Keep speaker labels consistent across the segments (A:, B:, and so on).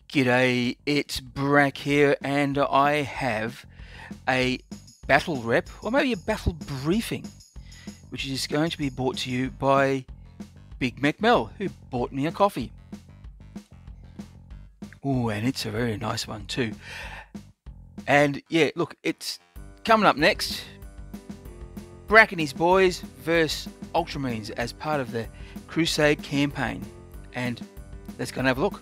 A: G'day, it's Brak here, and I have a battle rep, or maybe a battle briefing, which is going to be brought to you by Big Mel, who bought me a coffee. Oh, and it's a very nice one too. And yeah, look, it's coming up next. Brak and his boys versus Ultramarines as part of the Crusade campaign. And let's go and have a look.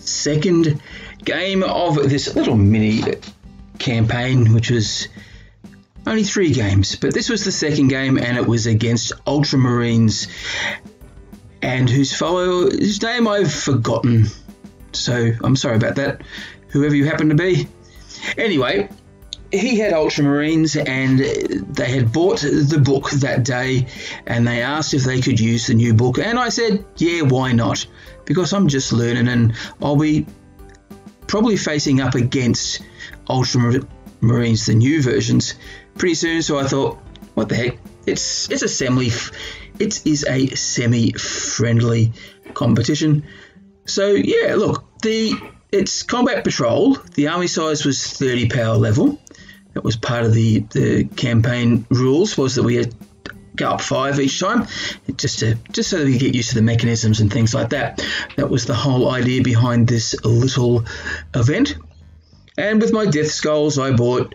B: Second game of this little mini campaign, which was only 3 games, but this was the second game, and it was against Ultramarines, and whose name I've forgotten, so I'm sorry about that, whoever you happen to be. Anyway, he had Ultramarines, and they had bought the book that day, and they asked if they could use the new book, and I said, yeah, why not? Because I'm just learning, and I'll be probably facing up against Ultramarines, the new versions, pretty soon. So I thought, what the heck? It is a semi-friendly competition. So yeah, look, it's combat patrol. The army size was 30 power level. That was part of the campaign rules, was that we had go up 5 each time, just so that we get used to the mechanisms and things like that. That was the whole idea behind this little event. And with my deathskulls, I bought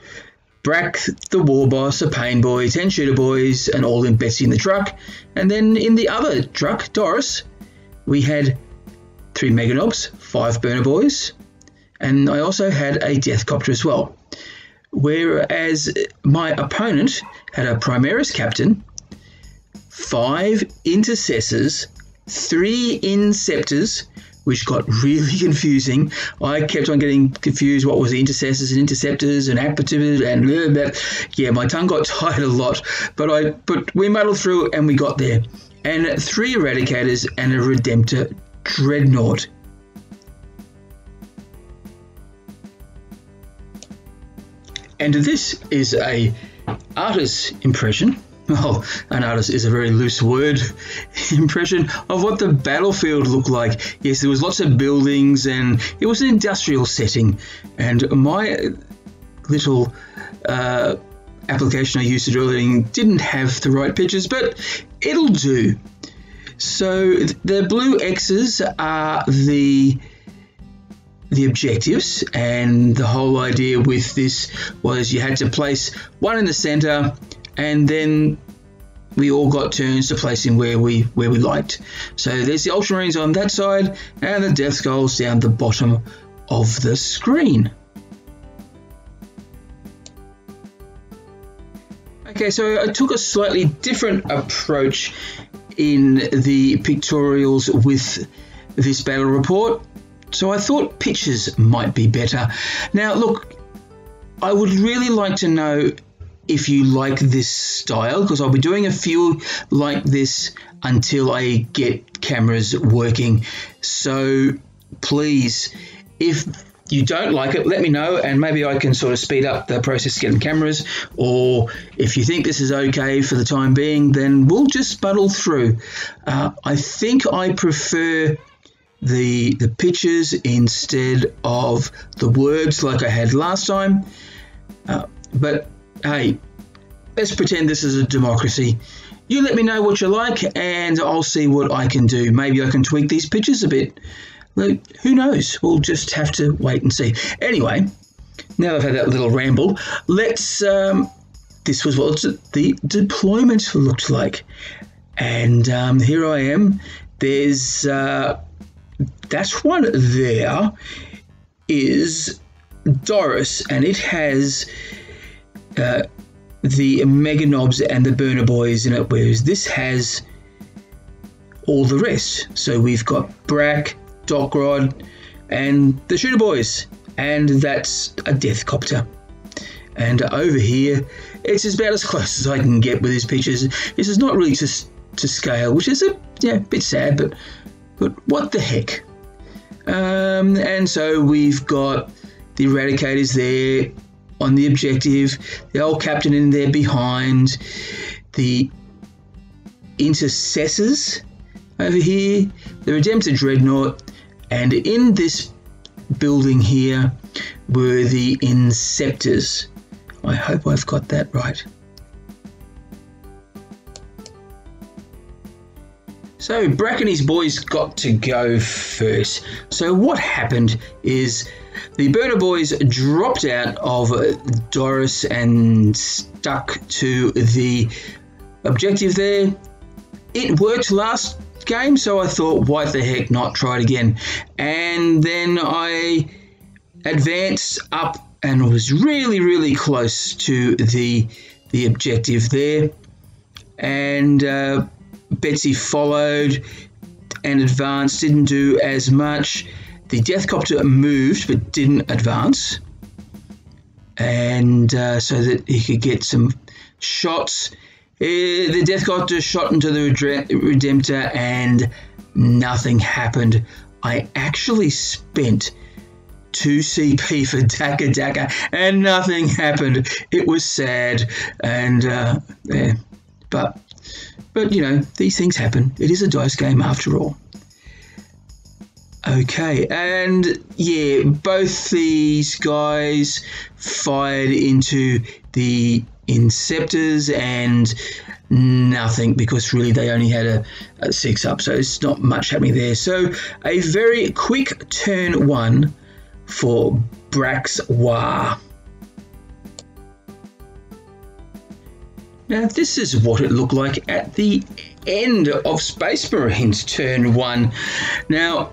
B: Brak, the war boss, a pain boy, 10 shooter boys, and all in Betsy in the truck. And then in the other truck, Doris, we had 3 meganobs, 5 burner boys, and I also had a deathcopter as well. Whereas my opponent had a Primaris captain, 5 intercessors, 3 inceptors, which got really confusing. I kept on getting confused what was the intercessors and interceptors and aptitude and yeah, my tongue got tied a lot, but we muddled through and we got there. And 3 eradicators and a redemptor dreadnought. And this is a artist's impression. Well, an artist is a very loose word, impression of what the battlefield looked like. Yes, there was lots of buildings, and it was an industrial setting. And my little application I used to drawing didn't have the right pictures, but it'll do. So the blue X's are the objectives, and the whole idea with this was you had to place one in the center, and then we all got turns to place him where we liked. So there's the Ultramarines on that side, and the deathskulls down the bottom of the screen. Okay, so I took a slightly different approach in the pictorials with this battle report. So I thought pictures might be better. Now, look, I would really like to know if you like this style, because I'll be doing a few like this until I get cameras working. So please, if you don't like it, let me know, and maybe I can sort of speed up the process of getting cameras, or if you think this is okay for the time being, then we'll just muddle through. I think I prefer the pictures instead of the words like I had last time, but hey, let's pretend this is a democracy. You let me know what you like, and I'll see what I can do. Maybe I can tweak these pictures a bit. Who knows? We'll just have to wait and see. Anyway, now that I've had that little ramble, let's this was what the deployment looked like. And here I am. There's that one there is Doris, and it has the meganobs and the burner boys in it, whereas this has all the rest. So we've got Brak, Dockrod, and the shooter boys, and that's a deathcopter. And over here, it's about as close as I can get with these pictures. This is not really just to scale, which is a bit sad, but what the heck. And so we've got the Eradicators there on the objective, the old captain in there behind, the Intercessors over here, the Redemptor Dreadnought, and in this building here were the Inceptors. I hope I've got that right. So Brak and his boys got to go first. So what happened is the Burner boys dropped out of Doris and stuck to the objective there. It worked last game, so I thought, why the heck not try it again? And then I advanced up and was really close to the objective there. And Betsy followed and advanced, didn't do as much. The Deathcopter moved but didn't advance, and so that he could get some shots. The Deathcopter shot into the Redemptor and nothing happened. I actually spent 2 CP for dagger and nothing happened. It was sad, and but you know, these things happen. It is a dice game after all. Okay, and yeah, both these guys fired into the Inceptors and nothing, because really they only had a 6 up, so it's not much happening there. So a very quick turn 1 for Brak's War. Now this is what it looked like at the end of Space Marines turn 1. Now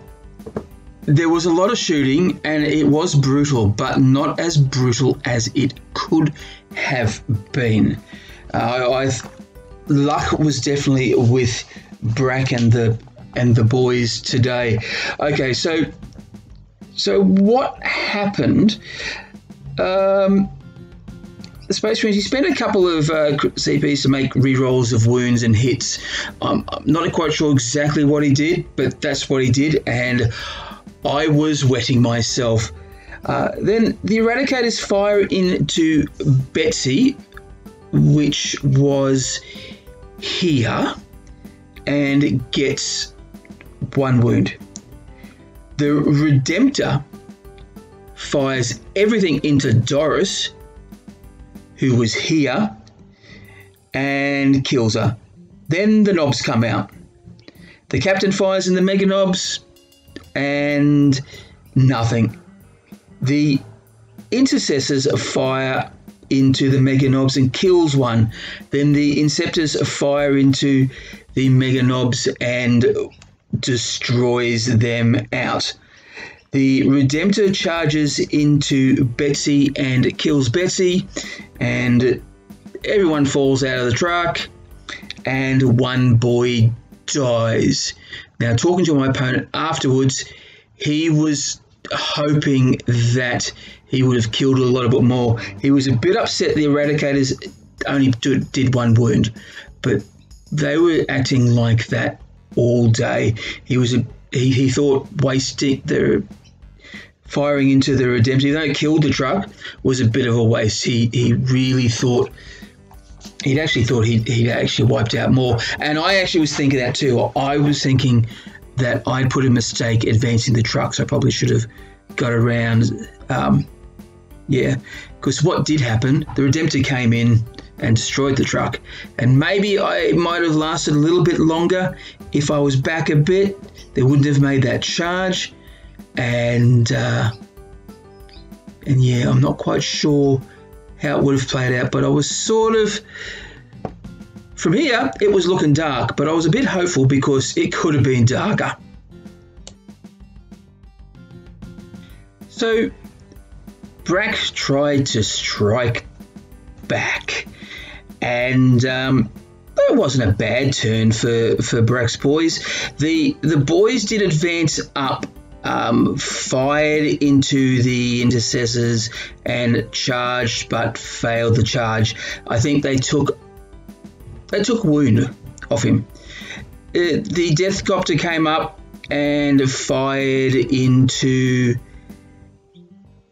B: there was a lot of shooting and it was brutal, but not as brutal as it could have been. Luck was definitely with Brak and the boys today. Okay, so what happened? The Space Marines, he spent a couple of CPs to make rerolls of wounds and hits. I'm not quite sure exactly what he did, but that's what he did, and I was wetting myself. Then the Eradicators fire into Betsy, which was here, and gets 1 wound. The Redemptor fires everything into Doris, who was here, and kills her. Then the knobs come out. The captain fires in the mega knobs, and nothing. The Intercessors fire into the mega knobs and kills 1. Then the Inceptors fire into the mega knobs and destroys them out. The Redemptor charges into Betsy and kills Betsy, and everyone falls out of the truck, and 1 boy dies. Now, talking to my opponent afterwards, he was hoping that he would have killed a lot bit more. He was a bit upset the Eradicators only did 1 wound, but they were acting like that all day. He thought wasting the firing into the Redemptor, though it killed the truck, was a bit of a waste. He really thought he'd actually wiped out more, and I actually was thinking that too. I was thinking that I'd put a mistake advancing the truck, so I probably should have got around. Because what did happen, the Redemptor came in and destroyed the truck, and maybe I might have lasted a little bit longer if I was back a bit. They wouldn't have made that charge, and yeah, I'm not quite sure how it would have played out, but I was sort of, from here it was looking dark, but I was a bit hopeful because it could have been darker. So Brak tried to strike back, and it wasn't a bad turn for Brak's boys. The boys did advance up, fired into the Intercessors and charged, but failed the charge. I think they took wound off him. the Deathcopter came up and fired into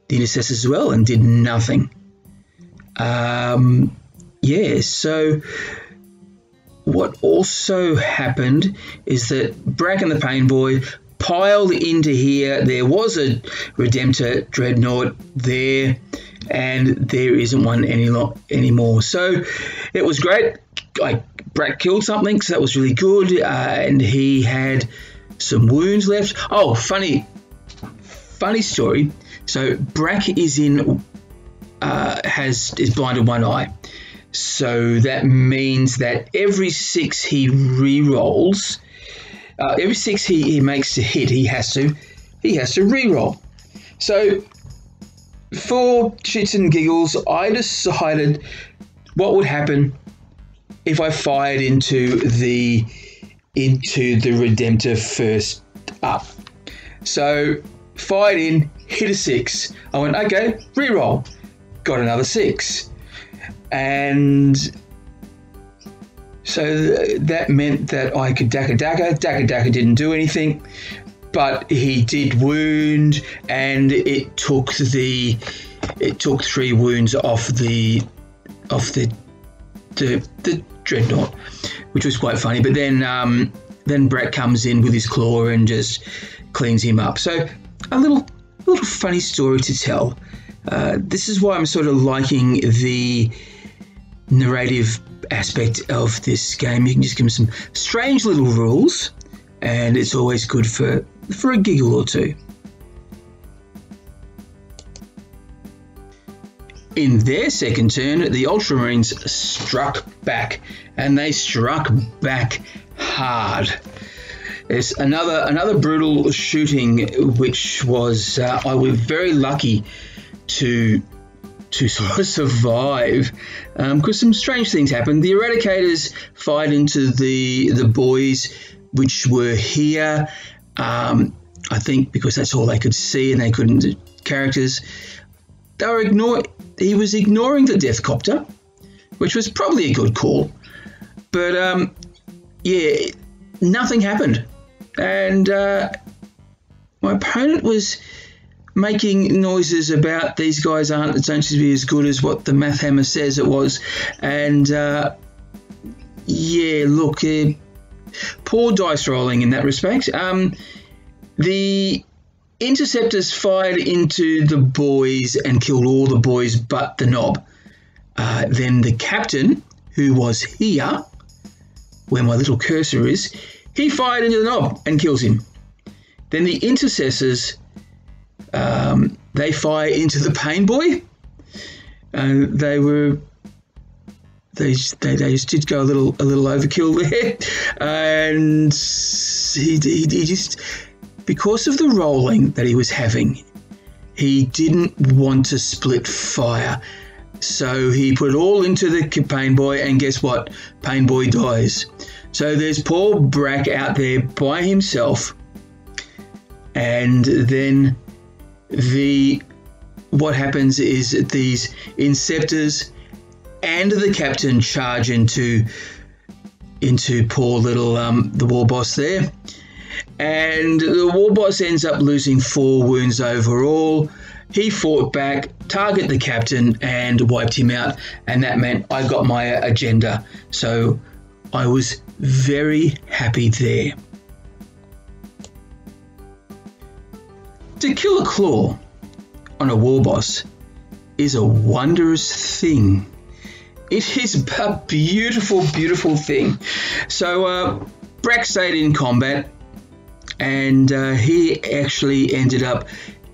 B: the Intercessors as well and did nothing. Yeah, so what also happened is that Brak and the Pain Boy piled into here. There was a Redemptor Dreadnought there, and there isn't one anymore. So it was great. Brak killed something, so that was really good, and he had some wounds left. Oh, funny story. So Brak is blinded one eye. So that means that every 6 he re-rolls, every 6 he makes to hit, he has to re-roll. So for shits and giggles, I decided what would happen if I fired into the Redemptor first up. So fired in, hit a 6. I went, okay, re-roll. Got another 6. And so that meant that I could dagger. Dagger didn't do anything, but he did wound, and it took 3 wounds off the Dreadnought, which was quite funny. But then Brak comes in with his claw and just cleans him up. So a little funny story to tell. This is why I'm sort of liking the narrative aspect of this game. You can just give them some strange little rules, and it's always good for a giggle or two. In their second turn, the Ultramarines struck back, and they struck back hard. There's another brutal shooting, which was I was very lucky to sort of survive, because some strange things happened. The Eradicators fired into the boys, which were here. I think because that's all they could see, and they couldn't do characters. He was ignoring the Deathcopter, which was probably a good call. But yeah, nothing happened, and my opponent was making noises about these guys don't seem to be as good as what the Math Hammer says it was. And yeah, look, poor dice rolling in that respect. The Interceptors fired into the boys and killed all the boys but the Knob. Then the Captain, who was here, where my little cursor is, he fired into the Knob and kills him. Then the Intercessors, they fire into the Pain Boy. They just did go a little overkill there, and he just, because of the rolling that he was having, he didn't want to split fire, so he put it all into the Pain Boy, and guess what? Pain Boy dies. So there's poor Brak out there by himself, and then what happens is these Inceptors and the Captain charge into poor little the War Boss there, and the War Boss ends up losing 4 wounds overall. He fought back, targeted the Captain, and wiped him out, and that meant I got my agenda. So I was very happy there. To kill a claw on a War Boss is a wondrous thing. It is a beautiful, beautiful thing. So Brak stayed in combat, and he actually ended up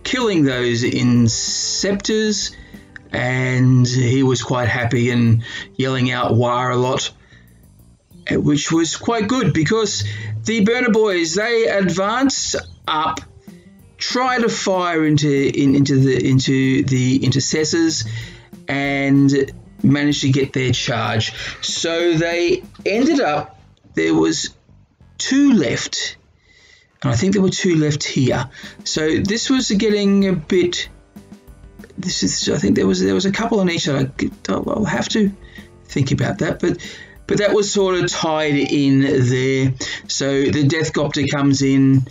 B: killing those Inceptors, and he was quite happy and yelling out "War" a lot, which was quite good, because the Burner Boys, they advanced up, try to fire into the Intercessors, and managed to get their charge. So they ended up, there was 2 left, and I think there were 2 left here. So this was getting a bit, I think there was a couple on each side. I'll have to think about that, but but that was sort of tied in there. So the Deathcopter comes in,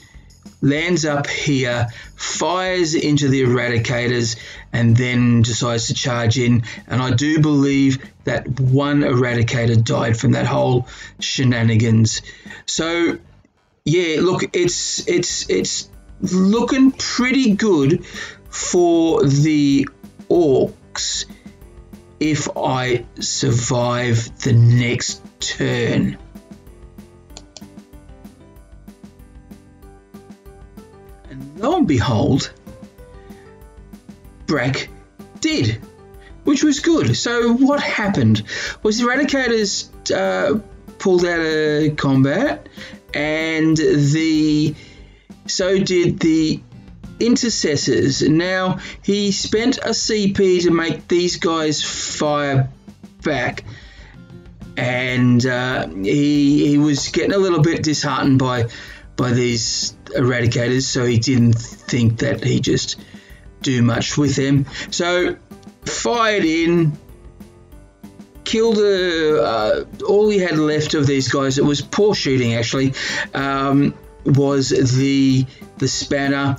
B: lands up here, fires into the Eradicators, and then decides to charge in. And I do believe that one Eradicator died from that whole shenanigans. So yeah, look, it's looking pretty good for the Orks if I survive the next turn. And lo and behold, Brak did, which was good. So what happened was the Eradicators pulled out of combat, and so did the Intercessors. Now, he spent a CP to make these guys fire back, and he was getting a little bit disheartened by these Eradicators, so he didn't think that he'd just do much with them. So fired in, killed all he had left of these guys. It was poor shooting, actually. Was the Spanner.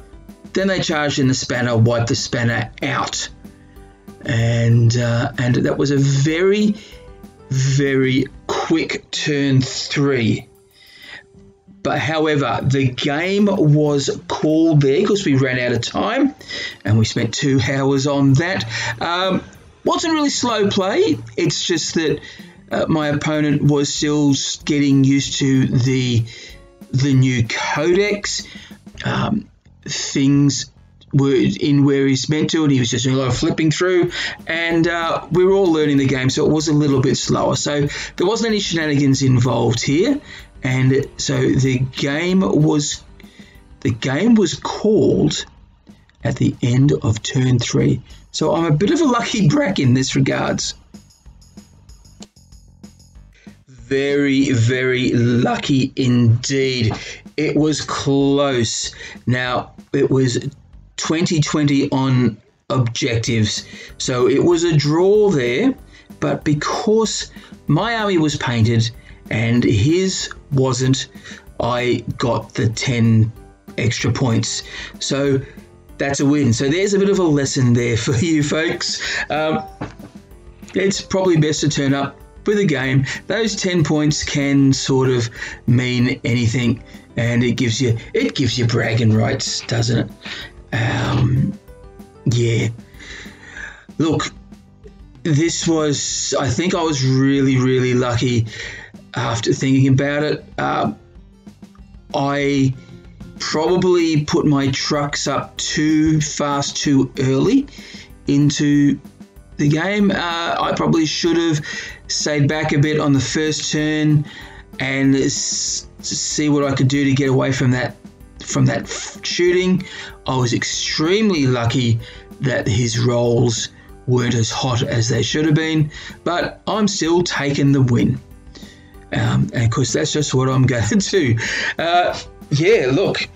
B: Then they charged in the Spanner, wiped the Spanner out, and that was a very, very quick turn 3. But however, the game was called there because we ran out of time, and we spent 2 hours on that. Wasn't really slow play. It's just that my opponent was still getting used to the new codex. Things were in where he's meant to, and he was just doing a lot of flipping through, and we were all learning the game, so it was a little bit slower. So there wasn't any shenanigans involved here, and so the game was called at the end of turn 3. So I'm a bit of a lucky Brak in this regards. Very, very lucky indeed. It was close. Now, it was 20-20 on objectives, so it was a draw there, but because my army was painted and his wasn't, I got the 10 extra points. So that's a win. So there's a bit of a lesson there for you folks. It's probably best to turn up with a game. Those 10 points can sort of mean anything, and it gives you bragging rights, doesn't it? Yeah. Look, this was, I think I was really, really lucky after thinking about it. I probably put my trucks up too fast, too early into the game. I probably should have stayed back a bit on the first turn and see what I could do to get away from that shooting. I was extremely lucky that his rolls weren't as hot as they should have been, but I'm still taking the win. And of course, that's just what I'm going to do. Yeah, look,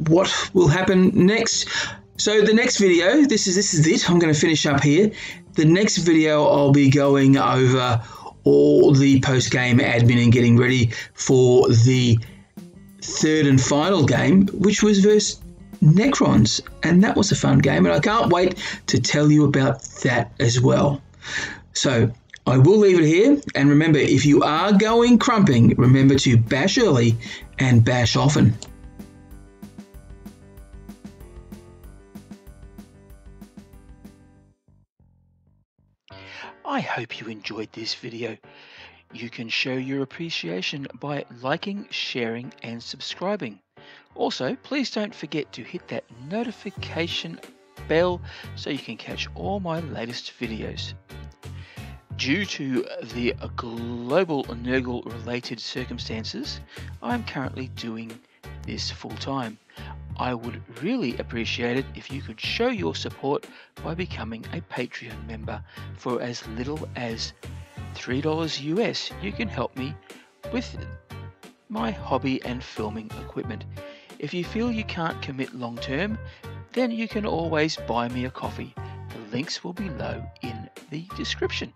B: what will happen next? So the next video, this is it. I'm going to finish up here. The next video, I'll be going over all the post-game admin and getting ready for the third and final game, which was versus Necrons, and that was a fun game, and I can't wait to tell you about that as well. So I will leave it here, and remember, if you are going crumping, remember to bash early and bash often.
A: I hope you enjoyed this video. You can show your appreciation by liking, sharing and subscribing. Also, please don't forget to hit that notification bell so you can catch all my latest videos. Due to the global Nurgle related circumstances, I'm currently doing this full time. I would really appreciate it if you could show your support by becoming a Patreon member. For as little as $3 US, you can help me with my hobby and filming equipment. If you feel you can't commit long term, then you can always buy me a coffee. The links will be below in the description.